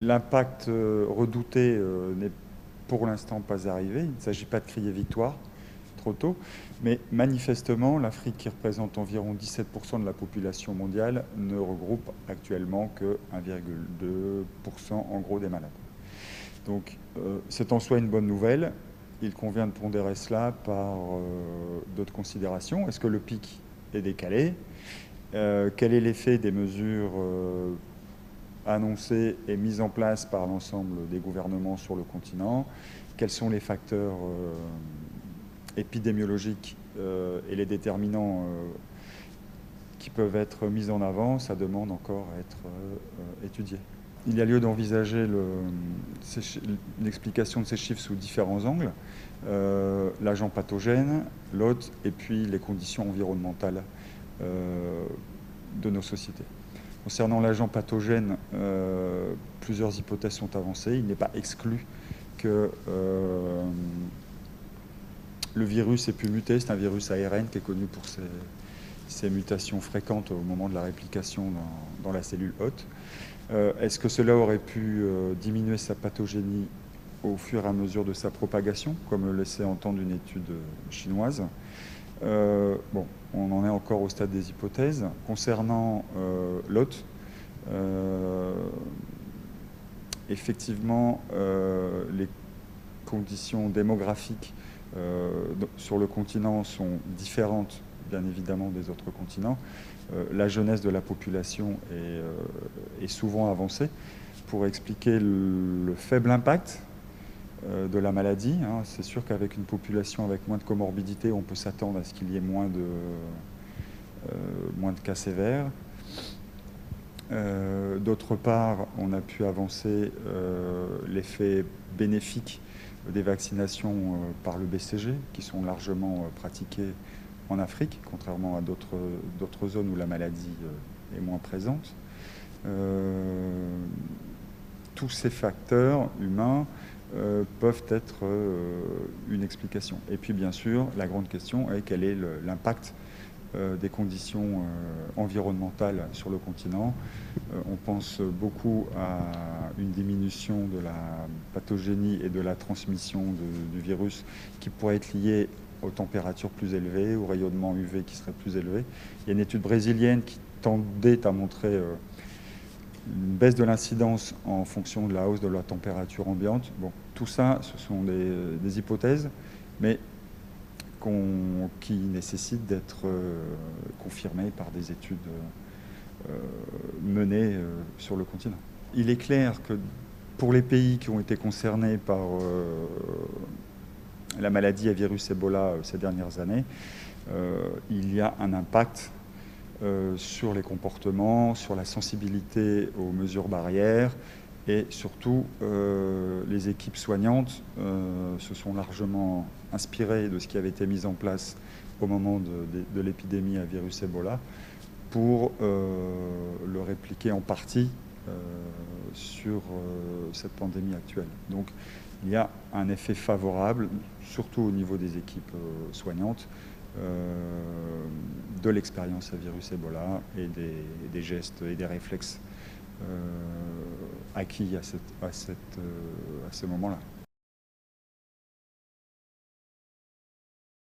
L'impact redouté n'est pour l'instant pas arrivé. Il ne s'agit pas de crier victoire trop tôt, mais manifestement, l'Afrique, qui représente environ 17% de la population mondiale, ne regroupe actuellement que 1,2% en gros des malades. Donc c'est en soi une bonne nouvelle. Il convient de pondérer cela par d'autres considérations. Est-ce que le pic est décalé? Quel est l'effet des mesures annoncées et mises en place par l'ensemble des gouvernements sur le continent? Quels sont les facteurs épidémiologiques et les déterminants qui peuvent être mis en avant? Ça demande encore à être étudié. Il y a lieu d'envisager l'explication de ces chiffres sous différents angles. L'agent pathogène, l'hôte et puis les conditions environnementales de nos sociétés. Concernant l'agent pathogène, plusieurs hypothèses sont avancées. Il n'est pas exclu que le virus ait pu muter. C'est un virus ARN qui est connu pour ses mutations fréquentes au moment de la réplication dans la cellule hôte. Est-ce que cela aurait pu diminuer sa pathogénie au fur et à mesure de sa propagation, comme le laissait entendre une étude chinoise? Bon, on en est encore au stade des hypothèses. Concernant l'hôte, effectivement, les conditions démographiques sur le continent sont différentes, bien évidemment, des autres continents. La jeunesse de la population est souvent avancée pour expliquer le faible impact de la maladie. C'est sûr qu'avec une population avec moins de comorbidité, on peut s'attendre à ce qu'il y ait moins de cas sévères. D'autre part, on a pu avancer l'effet bénéfique des vaccinations par le BCG, qui sont largement pratiquées en Afrique, contrairement à d'autres zones où la maladie est moins présente. Tous ces facteurs humains peuvent être une explication. Et puis bien sûr, la grande question est quel est l'impact des conditions environnementales sur le continent. On pense beaucoup à une diminution de la pathogénie et de la transmission du virus qui pourrait être liée aux températures plus élevées, au rayonnement UV qui serait plus élevé. Il y a une étude brésilienne qui tendait à montrer une baisse de l'incidence en fonction de la hausse de la température ambiante. Bon, tout ça, ce sont des hypothèses, mais qui nécessitent d'être confirmées par des études menées sur le continent. Il est clair que pour les pays qui ont été concernés par la maladie à virus Ebola ces dernières années, il y a un impact sur les comportements, sur la sensibilité aux mesures barrières, et surtout les équipes soignantes se sont largement inspirées de ce qui avait été mis en place au moment de l'épidémie à virus Ebola pour le répliquer en partie sur cette pandémie actuelle. Donc il y a un effet favorable, surtout au niveau des équipes soignantes, de l'expérience à virus Ebola et des gestes et des réflexes acquis à ce moment-là.